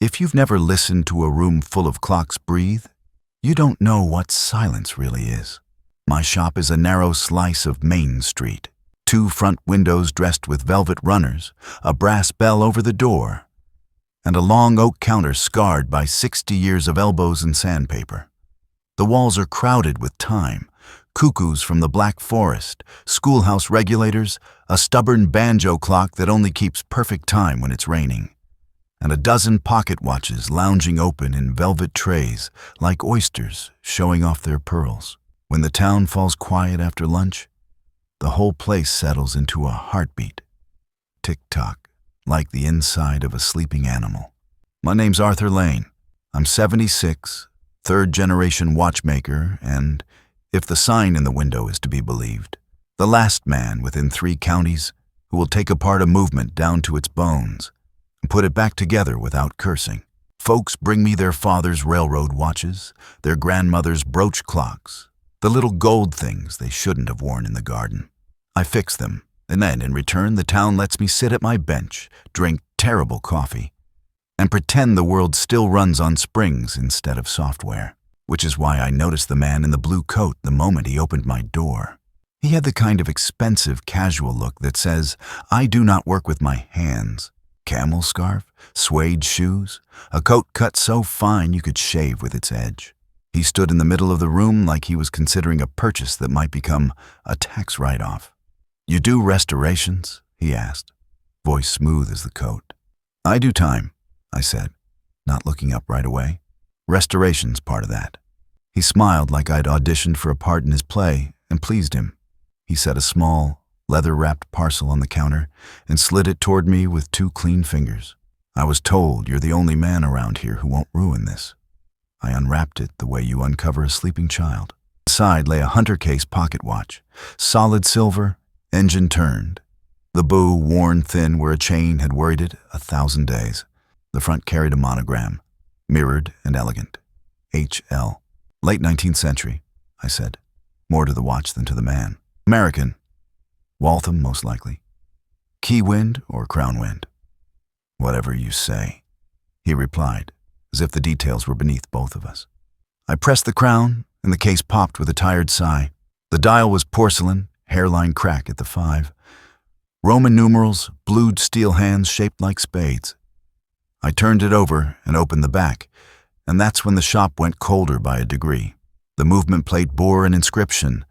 If you've never listened to a room full of clocks breathe, you don't know what silence really is. My shop is a narrow slice of Main Street. 2 front windows dressed with velvet runners, a brass bell over the door, and a long oak counter scarred by 60 years of elbows and sandpaper. The walls are crowded with time, cuckoos from the Black Forest, schoolhouse regulators, a stubborn banjo clock that only keeps perfect time when it's raining, and a dozen pocket watches lounging open in velvet trays like oysters showing off their pearls. When the town falls quiet after lunch, the whole place settles into a heartbeat. Tick-tock, like the inside of a sleeping animal. My name's Arthur Lane. I'm 76, third-generation watchmaker, and, if the sign in the window is to be believed, the last man within 3 counties who will take apart a movement down to its bones and put it back together without cursing. Folks bring me their father's railroad watches, their grandmother's brooch clocks, the little gold things they shouldn't have worn in the garden. I fix them, and then, in return, the town lets me sit at my bench, drink terrible coffee, and pretend the world still runs on springs instead of software, which is why I noticed the man in the blue coat the moment he opened my door. He had the kind of expensive casual look that says, I do not work with my hands. Camel scarf, suede shoes, a coat cut so fine you could shave with its edge. He stood in the middle of the room like he was considering a purchase that might become a tax write-off. You do restorations? He asked, voice smooth as the coat. I do time, I said, not looking up right away. Restoration's part of that. He smiled like I'd auditioned for a part in his play and pleased him. He set a small, leather-wrapped parcel on the counter and slid it toward me with 2 clean fingers. I was told you're the only man around here who won't ruin this. I unwrapped it the way you uncover a sleeping child. Inside lay a hunter case pocket watch, solid silver, engine turned. The bow worn thin where a chain had worried it 1,000 days. The front carried a monogram, mirrored and elegant. H.L. Late 19th century, I said, more to the watch than to the man. American. Waltham, most likely. Key wind or crown wind? Whatever you say, he replied, as if the details were beneath both of us. I pressed the crown, and the case popped with a tired sigh. The dial was porcelain, hairline crack at the 5. Roman numerals, blued steel hands shaped like spades. I turned it over and opened the back, and that's when the shop went colder by a degree. The movement plate bore an inscription,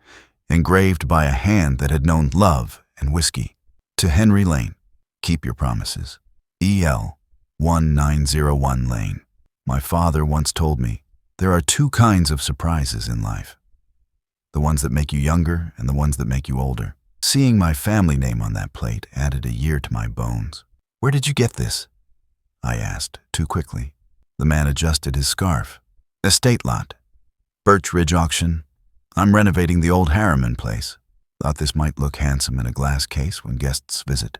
engraved by a hand that had known love and whiskey. To Henry Lane, keep your promises. E.L. 1901 Lane. My father once told me, there are 2 kinds of surprises in life. The ones that make you younger and the ones that make you older. Seeing my family name on that plate added a year to my bones. Where did you get this? I asked, too quickly. The man adjusted his scarf. Estate lot. Birch Ridge auction. I'm renovating the old Harriman place. Thought this might look handsome in a glass case when guests visit.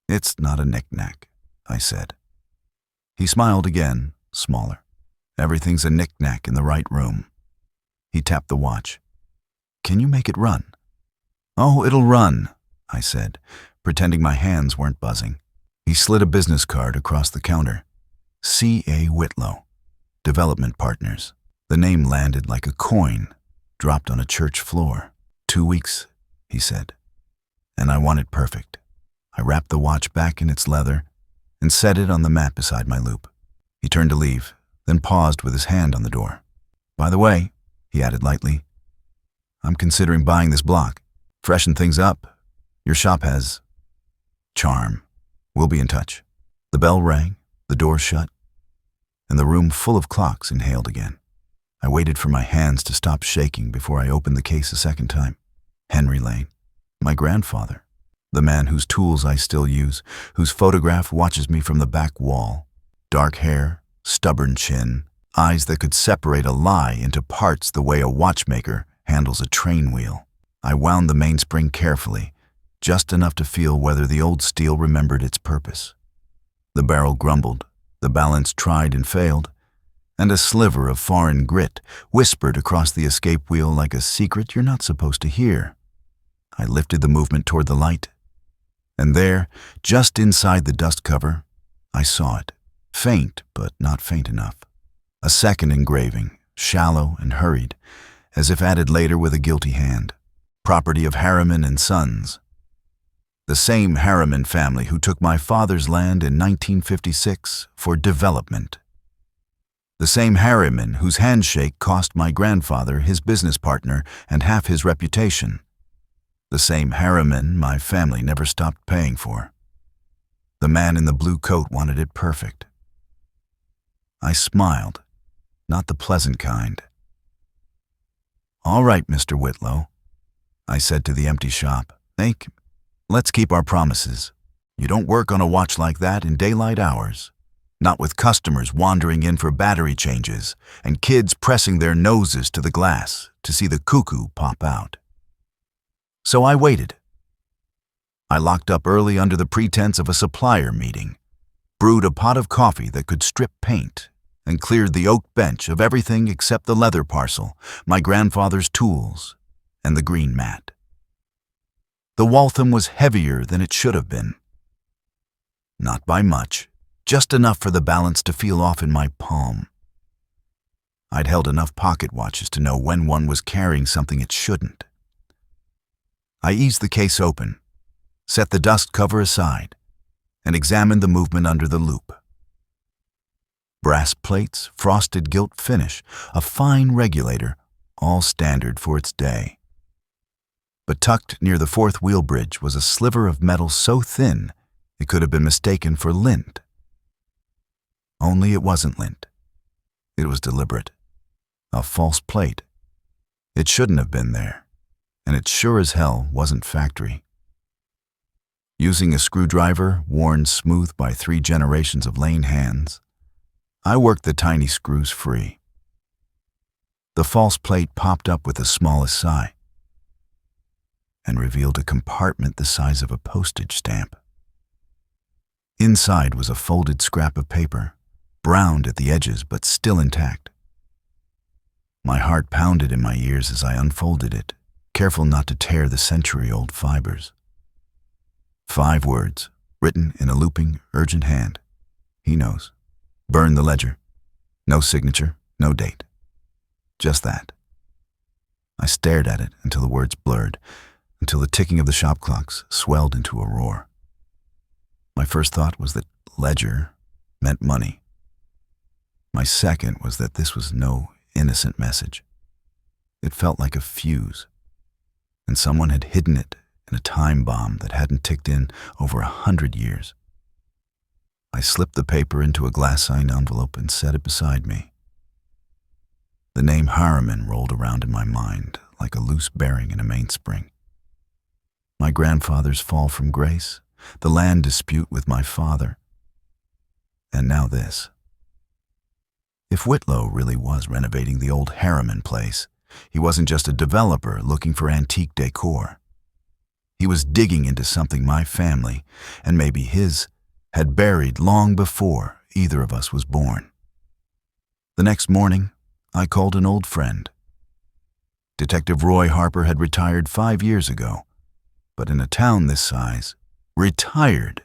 It's not a knick-knack, I said. He smiled again, smaller. Everything's a knick-knack in the right room. He tapped the watch. Can you make it run? Oh, it'll run, I said, pretending my hands weren't buzzing. He slid a business card across the counter. C.A. Whitlow, Development Partners. The name landed like a coin, dropped on a church floor. 2 weeks, he said, and I want it perfect. I wrapped the watch back in its leather and set it on the mat beside my loop. He turned to leave, then paused with his hand on the door. By the way, he added lightly, I'm considering buying this block. Freshen things up. Your shop has charm. We'll be in touch. The bell rang, the door shut, and the room full of clocks inhaled again. I waited for my hands to stop shaking before I opened the case a second time. Henry Lane, my grandfather, the man whose tools I still use, whose photograph watches me from the back wall. Dark hair, stubborn chin, eyes that could separate a lie into parts the way a watchmaker handles a train wheel. I wound the mainspring carefully, just enough to feel whether the old steel remembered its purpose. The barrel grumbled, the balance tried and failed, and a sliver of foreign grit whispered across the escape wheel like a secret you're not supposed to hear. I lifted the movement toward the light, and there, just inside the dust cover, I saw it. Faint, but not faint enough. A second engraving, shallow and hurried, as if added later with a guilty hand. Property of Harriman and Sons. The same Harriman family who took my father's land in 1956 for development. The same Harriman whose handshake cost my grandfather his business partner and half his reputation. The same Harriman my family never stopped paying for. The man in the blue coat wanted it perfect. I smiled, not the pleasant kind. "All right, Mr. Whitlow," I said to the empty shop. Let's keep our promises. You don't work on a watch like that in daylight hours. Not with customers wandering in for battery changes and kids pressing their noses to the glass to see the cuckoo pop out. So I waited. I locked up early under the pretense of a supplier meeting, brewed a pot of coffee that could strip paint, and cleared the oak bench of everything except the leather parcel, my grandfather's tools, and the green mat. The Waltham was heavier than it should have been. Not by much, just enough for the balance to feel off in my palm. I'd held enough pocket watches to know when one was carrying something it shouldn't. I eased the case open, set the dust cover aside, and examined the movement under the loupe. Brass plates, frosted gilt finish, a fine regulator, all standard for its day. But tucked near the fourth wheel bridge was a sliver of metal so thin it could have been mistaken for lint. Only it wasn't lint. It was deliberate. A false plate. It shouldn't have been there, and it sure as hell wasn't factory. Using a screwdriver worn smooth by 3 generations of lame hands, I worked the tiny screws free. The false plate popped up with the smallest sigh and revealed a compartment the size of a postage stamp. Inside was a folded scrap of paper, browned at the edges but still intact. My heart pounded in my ears as I unfolded it, careful not to tear the century-old fibers. 5 words, written in a looping, urgent hand. He knows. Burn the ledger. No signature, no date. Just that. I stared at it until the words blurred, until the ticking of the shop clocks swelled into a roar. My first thought was that ledger meant money. My second was that this was no innocent message. It felt like a fuse, and someone had hidden it in a time bomb that hadn't ticked in over 100 years. I slipped the paper into a glass-lined envelope and set it beside me. The name Harriman rolled around in my mind like a loose bearing in a mainspring. My grandfather's fall from grace, the land dispute with my father, and now this. If Whitlow really was renovating the old Harriman place, he wasn't just a developer looking for antique decor. He was digging into something my family, and maybe his, had buried long before either of us was born. The next morning, I called an old friend. Detective Roy Harper had retired 5 years ago, but in a town this size, retired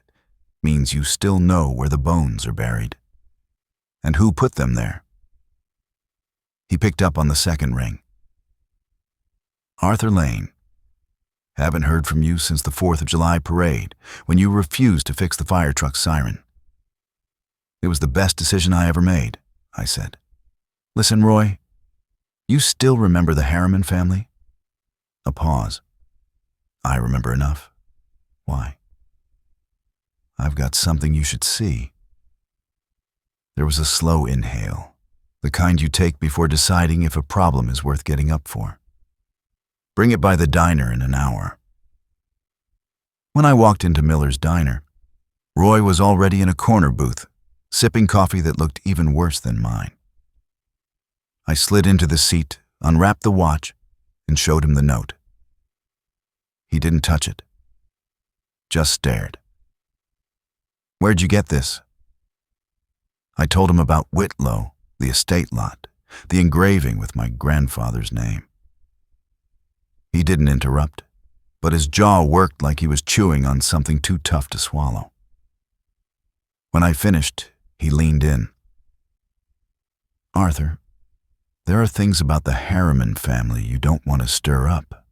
means you still know where the bones are buried. And who put them there? He picked up on the second ring. "Arthur Lane. Haven't heard from you since the 4th of July parade, when you refused to fix the fire truck siren." "It was the best decision I ever made," I said. "Listen, Roy, you still remember the Harriman family?" A pause. "I remember enough." "Why?" "I've got something you should see." There was a slow inhale, the kind you take before deciding if a problem is worth getting up for. "Bring it by the diner in an hour." When I walked into Miller's diner, Roy was already in a corner booth, sipping coffee that looked even worse than mine. I slid into the seat, unwrapped the watch, and showed him the note. He didn't touch it, just stared. "Where'd you get this?" I told him about Whitlow, the estate lot, the engraving with my grandfather's name. He didn't interrupt, but his jaw worked like he was chewing on something too tough to swallow. When I finished, He leaned in. "Arthur, there are things about the Harriman family you don't want to stir up,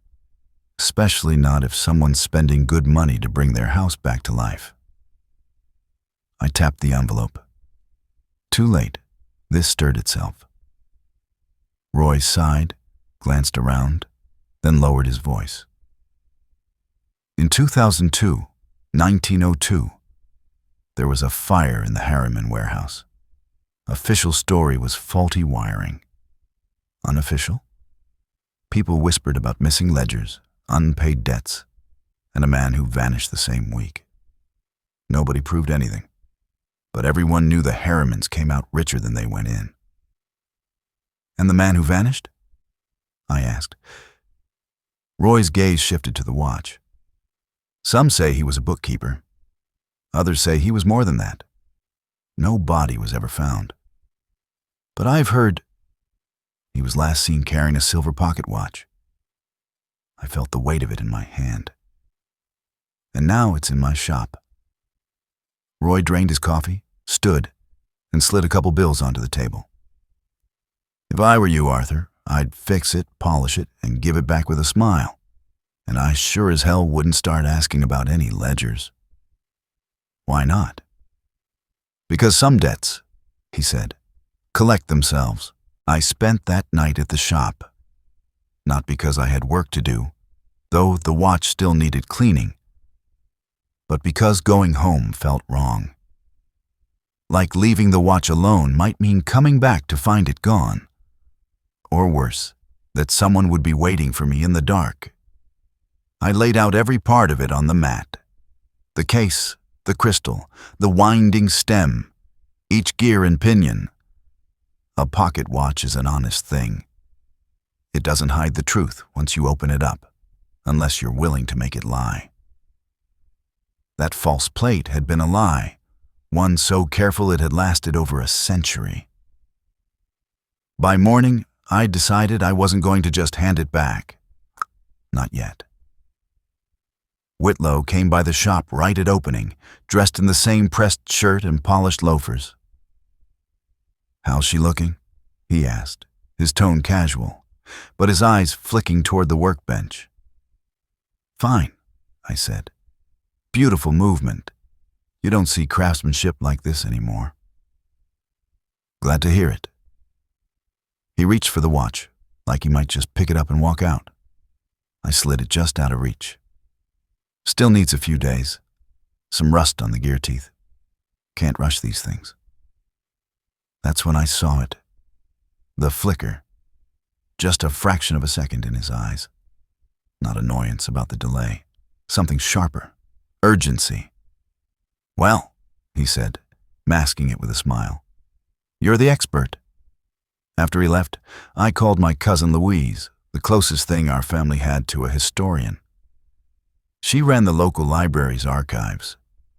especially not if someone's spending good money to bring their house back to life." I tapped the envelope. Too late. This stirred itself. Roy sighed, glanced around, then lowered his voice. "In 2002, 1902, there was a fire in the Harriman warehouse. Official story was faulty wiring. Unofficial? People whispered about missing ledgers, unpaid debts, and a man who vanished the same week. Nobody proved anything, but everyone knew the Harrimans came out richer than they went in." "And the man who vanished?" I asked. Roy's gaze shifted to the watch. "Some say he was a bookkeeper. Others say he was more than that. No body was ever found. But I've heard he was last seen carrying a silver pocket watch. I felt the weight of it in my hand. And now it's in my shop." Roy drained his coffee, stood, and slid a couple bills onto the table. "If I were you, Arthur, I'd fix it, polish it, and give it back with a smile. And I sure as hell wouldn't start asking about any ledgers." "Why not?" "Because some debts," he said, "collect themselves. I spent that night at the shop. Not because I had work to do, though the watch still needed cleaning, but because going home felt wrong. Like leaving the watch alone might mean coming back to find it gone. Or worse, that someone would be waiting for me in the dark. I laid out every part of it on the mat. The case, the crystal, the winding stem, each gear and pinion. A pocket watch is an honest thing. It doesn't hide the truth once you open it up, unless you're willing to make it lie. That false plate had been a lie, one so careful it had lasted over a century. By morning, I decided I wasn't going to just hand it back. Not yet. Whitlow came by the shop right at opening, dressed in the same pressed shirt and polished loafers. "How's she looking?" he asked, his tone casual, but his eyes flicking toward the workbench. "Fine," I said. "Beautiful movement. You don't see craftsmanship like this anymore." "Glad to hear it." He reached for the watch, like he might just pick it up and walk out. I slid it just out of reach. "Still needs a few days. Some rust on the gear teeth. Can't rush these things." That's when I saw it. The flicker. Just a fraction of a second in his eyes. Not annoyance about the delay. Something sharper. Urgency. "Well," he said, masking it with a smile. "You're the expert." After he left, I called my cousin Louise, the closest thing our family had to a historian. She ran the local library's archives,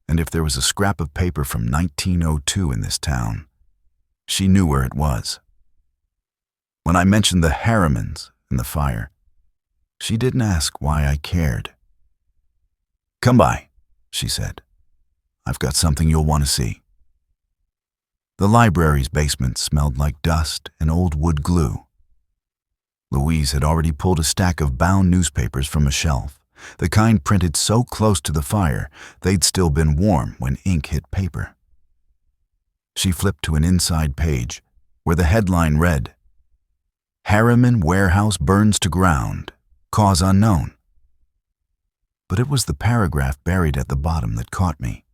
and if there was a scrap of paper from 1902 in this town, she knew where it was. When I mentioned the Harrimans and the fire, she didn't ask why I cared. "Come by," she said. "I've got something you'll want to see." The library's basement smelled like dust and old wood glue. Louise had already pulled a stack of bound newspapers from a shelf, the kind printed so close to the fire they'd still been warm when ink hit paper. She flipped to an inside page where the headline read, "Harriman Warehouse Burns to Ground, Cause Unknown." But it was the paragraph buried at the bottom that caught me.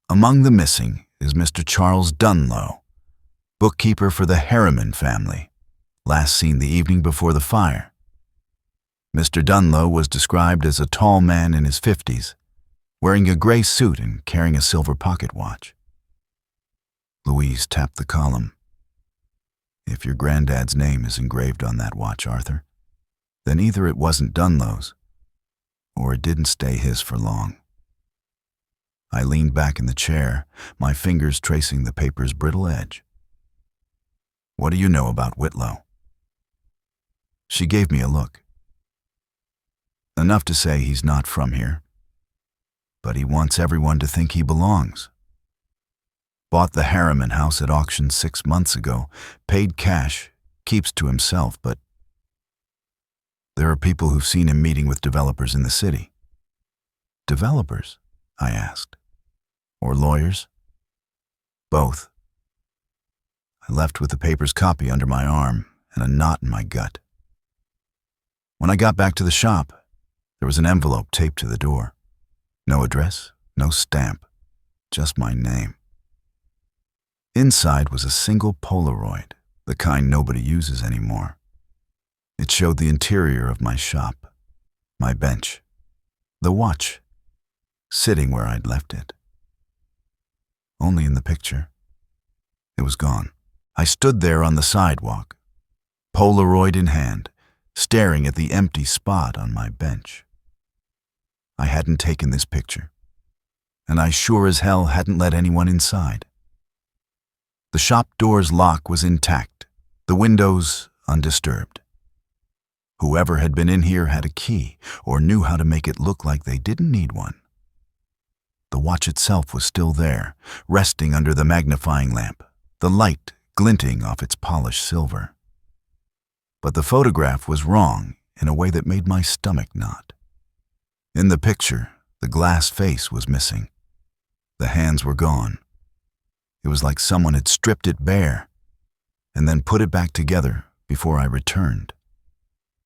"Among the missing is Mr. Charles Dunlow, bookkeeper for the Harriman family, last seen the evening before the fire. Mr. Dunlow was described as a tall man in his 50s, wearing a gray suit and carrying a silver pocket watch." Louise tapped the column. "If your granddad's name is engraved on that watch, Arthur, then either it wasn't Dunlow's, or it didn't stay his for long." I leaned back in the chair, my fingers tracing the paper's brittle edge. "What do you know about Whitlow?" She gave me a look. "Enough to say he's not from here, but he wants everyone to think he belongs." Bought the Harriman house at auction 6 months ago. Paid cash. Keeps to himself, but there are people who've seen him meeting with developers in the city. Developers? I asked. Or lawyers? Both. I left with the paper's copy under my arm and a knot in my gut. When I got back to the shop, there was an envelope taped to the door. No address, no stamp, just my name. Inside was a single Polaroid, the kind nobody uses anymore. It showed the interior of my shop, my bench, the watch, sitting where I'd left it. Only in the picture. It was gone. I stood there on the sidewalk, Polaroid in hand, staring at the empty spot on my bench. I hadn't taken this picture, and I sure as hell hadn't let anyone inside. The shop door's lock was intact, the windows undisturbed. Whoever had been in here had a key, or knew how to make it look like they didn't need one. The watch itself was still there, resting under the magnifying lamp, the light glinting off its polished silver. But the photograph was wrong in a way that made my stomach knot. In the picture, the glass face was missing. The hands were gone. It was like someone had stripped it bare and then put it back together before I returned.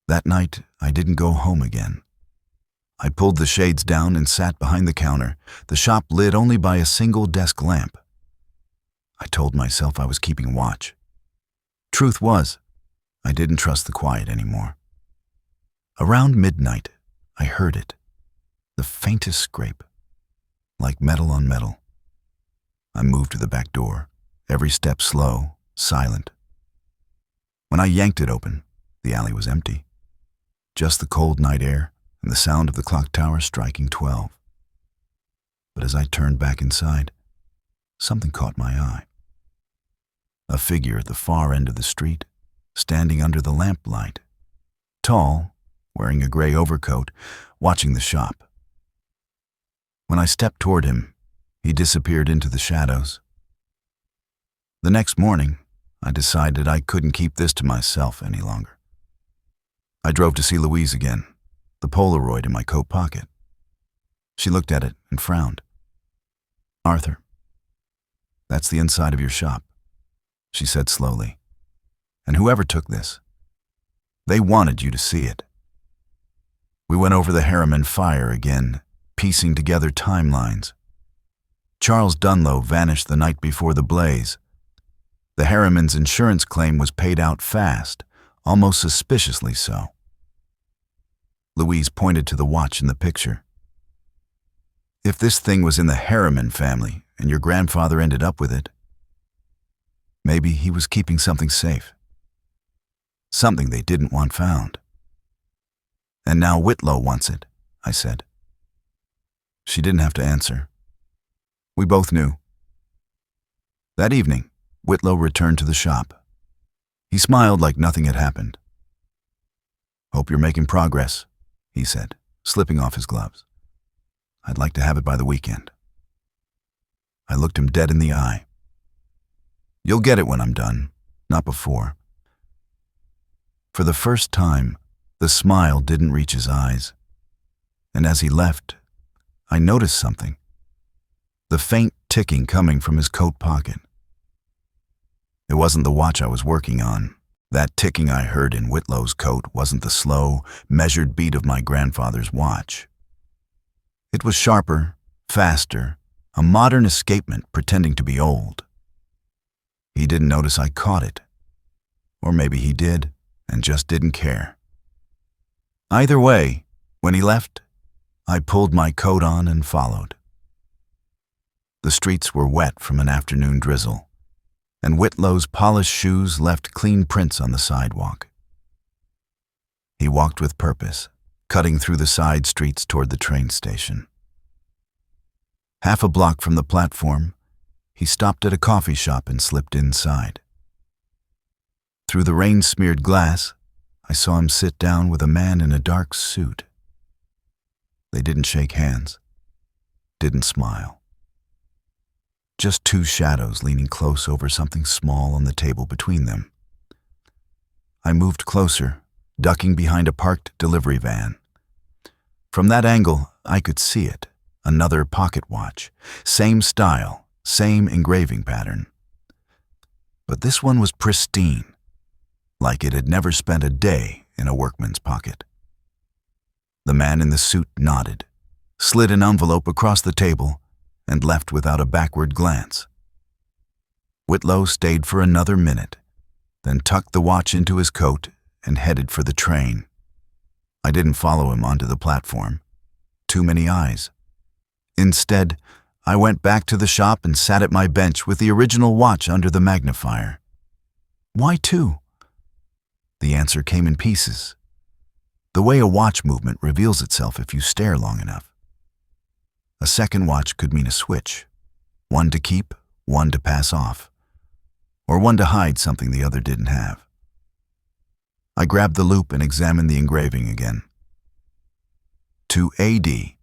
That night, I didn't go home again. I pulled the shades down and sat behind the counter, the shop lit only by a single desk lamp. I told myself I was keeping watch. Truth was, I didn't trust the quiet anymore. Around midnight, I heard it, the faintest scrape, like metal on metal. I moved to the back door, every step slow, silent. When I yanked it open, the alley was empty. Just the cold night air and the sound of the clock tower striking 12. But as I turned back inside, something caught my eye. A figure at the far end of the street, standing under the lamplight, tall, wearing a gray overcoat, watching the shop. When I stepped toward him, he disappeared into the shadows. The next morning, I decided I couldn't keep this to myself any longer. I drove to see Louise again, the Polaroid in my coat pocket. She looked at it and frowned. "Arthur, that's the inside of your shop," she said slowly. "And whoever took this, they wanted you to see it." We went over the Harriman fire again, piecing together timelines. Charles Dunlow vanished the night before the blaze. The Harriman's insurance claim was paid out fast, almost suspiciously so. Louise pointed to the watch in the picture. "If this thing was in the Harriman family and your grandfather ended up with it, maybe he was keeping something safe. Something they didn't want found. And now Whitlow wants it," I said. She didn't have to answer. We both knew. That evening, Whitlow returned to the shop. He smiled like nothing had happened. "Hope you're making progress," he said, slipping off his gloves. "I'd like to have it by the weekend." I looked him dead in the eye. "You'll get it when I'm done, not before." For the first time, the smile didn't reach his eyes. And as he left, I noticed something. The faint ticking coming from his coat pocket. It wasn't the watch I was working on. That ticking I heard in Whitlow's coat wasn't the slow, measured beat of my grandfather's watch. It was sharper, faster, a modern escapement pretending to be old. He didn't notice I caught it. Or maybe he did, and just didn't care. Either way, when he left, I pulled my coat on and followed. The streets were wet from an afternoon drizzle, and Whitlow's polished shoes left clean prints on the sidewalk. He walked with purpose, cutting through the side streets toward the train station. Half a block from the platform, he stopped at a coffee shop and slipped inside. Through the rain-smeared glass, I saw him sit down with a man in a dark suit. They didn't shake hands, didn't smile. just two shadows leaning close over something small on the table between them. I moved closer, ducking behind a parked delivery van. From that angle, I could see it, another pocket watch, same style, same engraving pattern. But this one was pristine, like it had never spent a day in a workman's pocket. The man in the suit nodded, slid an envelope across the table, and left without a backward glance. Whitlow stayed for another minute, then tucked the watch into his coat and headed for the train. I didn't follow him onto the platform. Too many eyes. Instead, I went back to the shop and sat at my bench with the original watch under the magnifier. Why two? The answer came in pieces. The way a watch movement reveals itself if you stare long enough. A second watch could mean a switch, one to keep, one to pass off, or one to hide something the other didn't have. I grabbed the loop and examined the engraving again. To A.D.,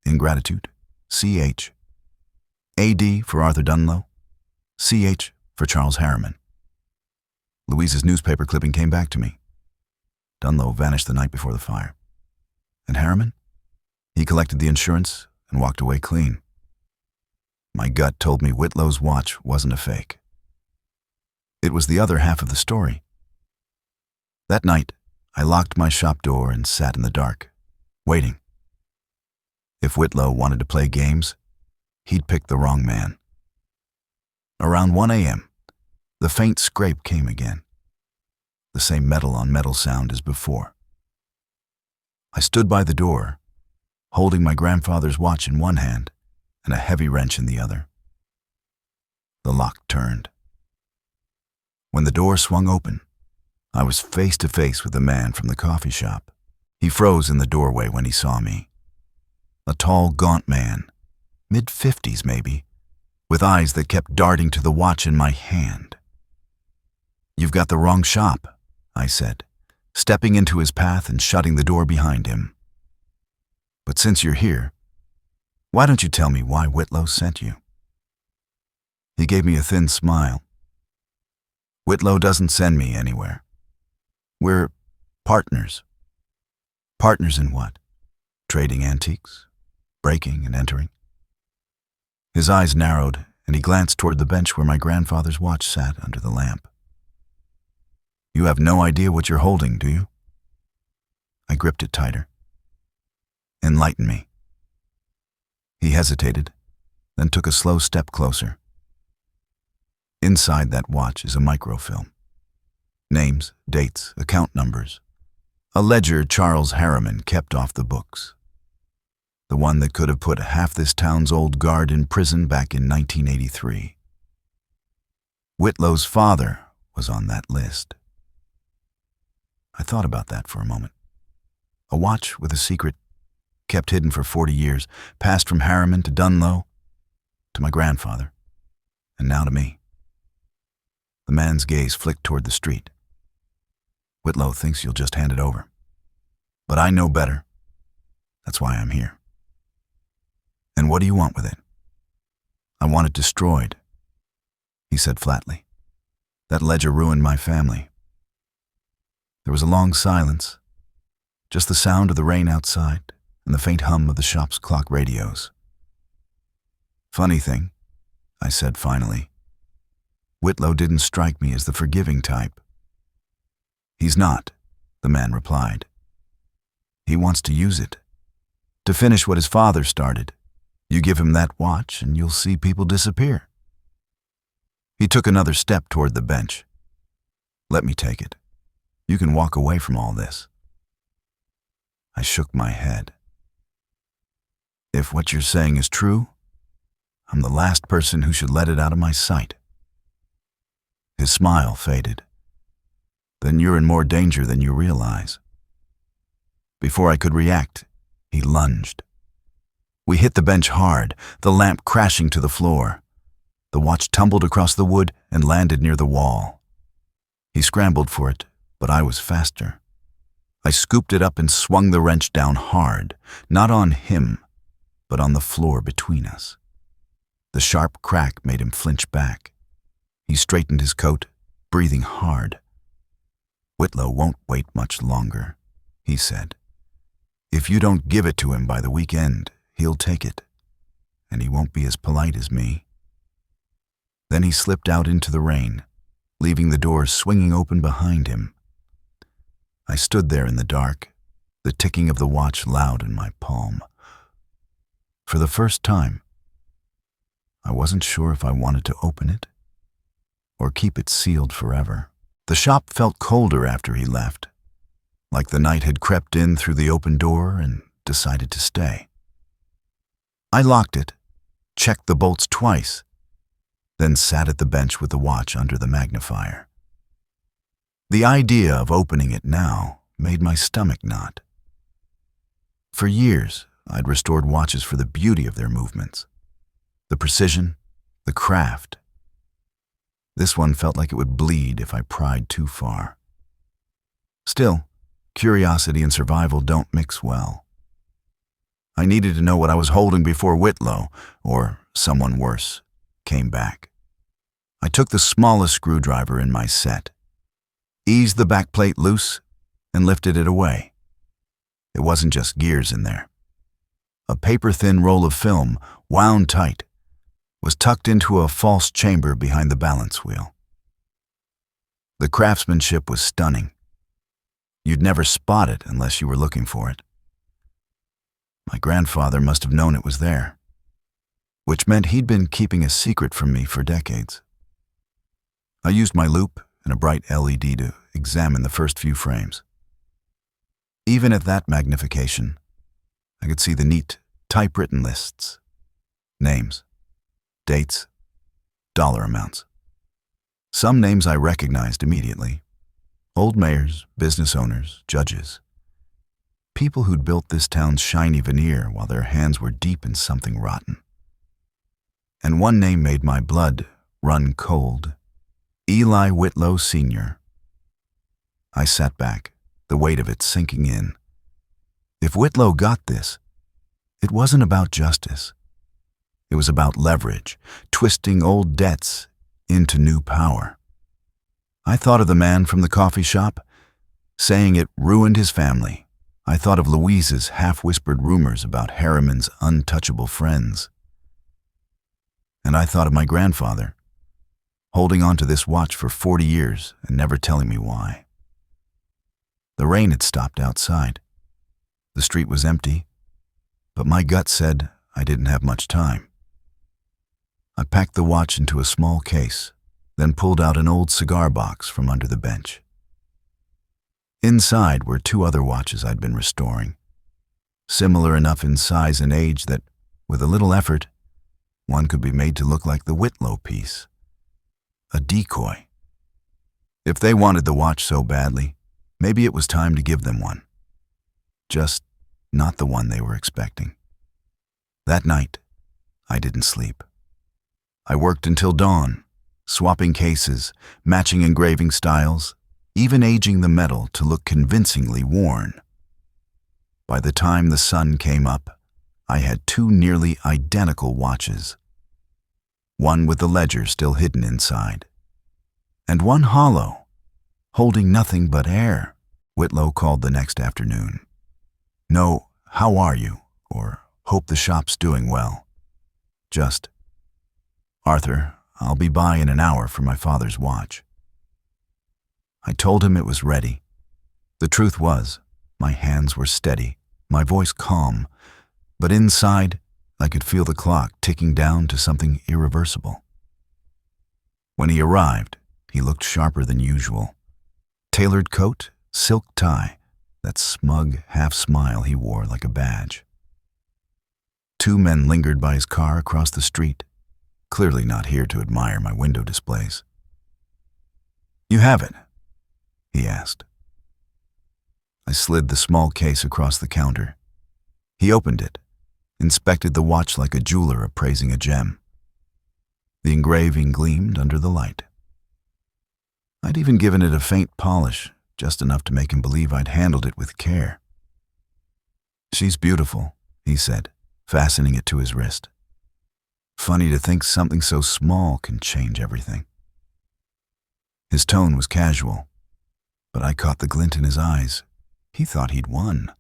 ingratitude, C.H. A.D. for Arthur Dunlow, C.H. for Charles Harriman. Louise's newspaper clipping came back to me. Dunlow vanished the night before the fire. And Harriman? He collected the insurance and walked away clean. My gut told me Whitlow's watch wasn't a fake. It was the other half of the story. That night, I locked my shop door and sat in the dark, waiting. If Whitlow wanted to play games, he'd pick the wrong man. Around 1 a.m., the faint scrape came again, the same metal-on-metal sound as before. I stood by the door, holding my grandfather's watch in one hand and a heavy wrench in the other. The lock turned. When the door swung open, I was face to face with the man from the coffee shop. He froze in the doorway when he saw me. A tall, gaunt man, mid-50s maybe, with eyes that kept darting to the watch in my hand. "You've got the wrong shop," I said, stepping into his path and shutting the door behind him. "But since you're here, why don't you tell me why Whitlow sent you?" He gave me a thin smile. "Whitlow doesn't send me anywhere. We're partners." "Partners in what? Trading antiques? Breaking and entering?" His eyes narrowed, and he glanced toward the bench where my grandfather's watch sat under the lamp. "You have no idea what you're holding, do you?" I gripped it tighter. "Enlighten me." He hesitated, then took a slow step closer. Inside that watch is a microfilm. Names, dates, account numbers. A ledger Charles Harriman kept off the books. The one that could have put half this town's old guard in prison back in 1983. Whitlow's father was on that list. I thought about that for a moment. A watch with a secret, kept hidden for 40 years, passed from Harriman to Dunlow, to my grandfather, and now to me. The man's gaze flicked toward the street. "Whitlow thinks you'll just hand it over. But I know better. That's why I'm here." "And what do you want with it?" "I want it destroyed," he said flatly. "That ledger ruined my family." There was a long silence, just the sound of the rain outside and the faint hum of the shop's clock radios. "Funny thing," I said finally. "Whitlow didn't strike me as the forgiving type." "He's not," the man replied. "He wants to use it, to finish what his father started. You give him that watch and you'll see people disappear." He took another step toward the bench. "Let me take it. You can walk away from all this." I shook my head. "If what you're saying is true, I'm the last person who should let it out of my sight." His smile faded. "Then you're in more danger than you realize." Before I could react, he lunged. We hit the bench hard, the lamp crashing to the floor. The watch tumbled across the wood and landed near the wall. He scrambled for it, but I was faster. I scooped it up and swung the wrench down hard, not on him, but on the floor between us. The sharp crack made him flinch back. He straightened his coat, breathing hard. "Whitlow won't wait much longer," he said. "If you don't give it to him by the weekend, he'll take it, and he won't be as polite as me." Then he slipped out into the rain, leaving the doors swinging open behind him. I stood there in the dark, the ticking of the watch loud in my palm. For the first time, I wasn't sure if I wanted to open it or keep it sealed forever. The shop felt colder after he left, like the night had crept in through the open door and decided to stay. I locked it, checked the bolts twice, then sat at the bench with the watch under the magnifier. The idea of opening it now made my stomach knot. For years, I'd restored watches for the beauty of their movements, the precision, the craft. This one felt like it would bleed if I pried too far. Still, curiosity and survival don't mix well. I needed to know what I was holding before Whitlow, or someone worse, came back. I took the smallest screwdriver in my set, eased the backplate loose, and lifted it away. It wasn't just gears in there. A paper-thin roll of film, wound tight, was tucked into a false chamber behind the balance wheel. The craftsmanship was stunning. You'd never spot it unless you were looking for it. My grandfather must have known it was there, which meant he'd been keeping a secret from me for decades. I used my loupe and a bright LED to examine the first few frames. Even at that magnification, I could see the neat, typewritten lists, names, dates, dollar amounts. Some names I recognized immediately. Old mayors, business owners, judges. People who'd built this town's shiny veneer while their hands were deep in something rotten. And one name made my blood run cold. Eli Whitlow Sr. I sat back, the weight of it sinking in. If Whitlow got this, it wasn't about justice. It was about leverage, twisting old debts into new power. I thought of the man from the coffee shop, saying it ruined his family. I thought of Louise's half-whispered rumors about Harriman's untouchable friends. And I thought of my grandfather, holding on to this watch for 40 years and never telling me why. The rain had stopped outside. The street was empty, but my gut said I didn't have much time. I packed the watch into a small case, then pulled out an old cigar box from under the bench. Inside were 2 other watches I'd been restoring, similar enough in size and age that, with a little effort, one could be made to look like the Whitlow piece. A decoy. If they wanted the watch so badly, maybe it was time to give them one. Just not the one they were expecting. That night, I didn't sleep. I worked until dawn, swapping cases, matching engraving styles, even aging the metal to look convincingly worn. By the time the sun came up, I had 2 nearly identical watches. One with the ledger still hidden inside, and one hollow, holding nothing but air. Whitlow called the next afternoon. No, how are you, or hope the shop's doing well. Just, Arthur, I'll be by in an hour for my father's watch. I told him it was ready. The truth was, my hands were steady, my voice calm, but inside, I could feel the clock ticking down to something irreversible. When he arrived, he looked sharper than usual. Tailored coat, silk tie, that smug half-smile he wore like a badge. 2 men lingered by his car across the street, clearly not here to admire my window displays. "You have it?" he asked. I slid the small case across the counter. He opened it, inspected the watch like a jeweler appraising a gem. The engraving gleamed under the light. I'd even given it a faint polish, just enough to make him believe I'd handled it with care. "She's beautiful," he said, fastening it to his wrist. Funny to think something so small can change everything. His tone was casual, but I caught the glint in his eyes. He thought he'd won.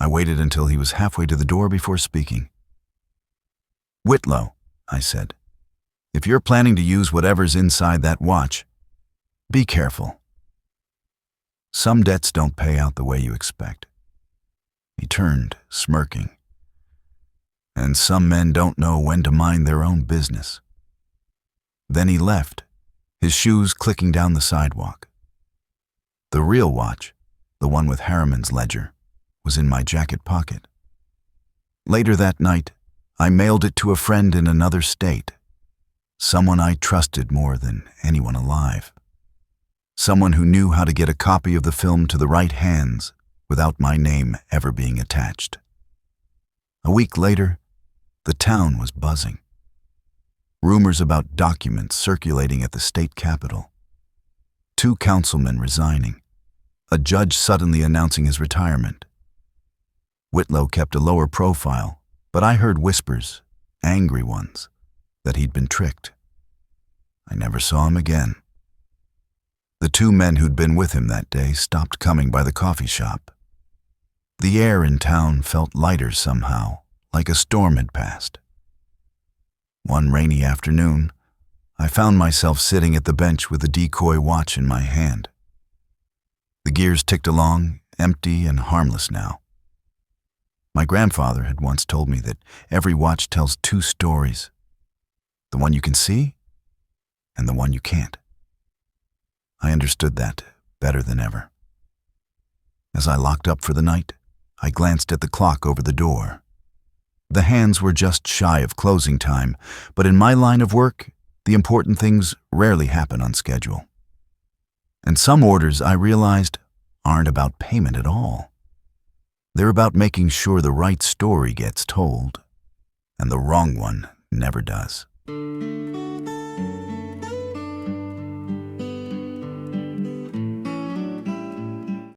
I waited until he was halfway to the door before speaking. "Whitlow," I said, "if you're planning to use whatever's inside that watch, be careful. Some debts don't pay out the way you expect." He turned, smirking. "And some men don't know when to mind their own business." Then he left, his shoes clicking down the sidewalk. The real watch, the one with Harriman's ledger, was in my jacket pocket. Later that night, I mailed it to a friend in another state, someone I trusted more than anyone alive, someone who knew how to get a copy of the film to the right hands without my name ever being attached. A week later, the town was buzzing. Rumors about documents circulating at the state capitol. 2 councilmen resigning. A judge suddenly announcing his retirement. Whitlow kept a lower profile, but I heard whispers, angry ones, that he'd been tricked. I never saw him again. The 2 men who'd been with him that day stopped coming by the coffee shop. The air in town felt lighter somehow, like a storm had passed. One rainy afternoon, I found myself sitting at the bench with a decoy watch in my hand. The gears ticked along, empty and harmless now. My grandfather had once told me that every watch tells 2 stories, the one you can see and the one you can't. I understood that better than ever. As I locked up for the night, I glanced at the clock over the door. The hands were just shy of closing time, but in my line of work, the important things rarely happen on schedule. And some orders, I realized, aren't about payment at all. They're about making sure the right story gets told, and the wrong one never does.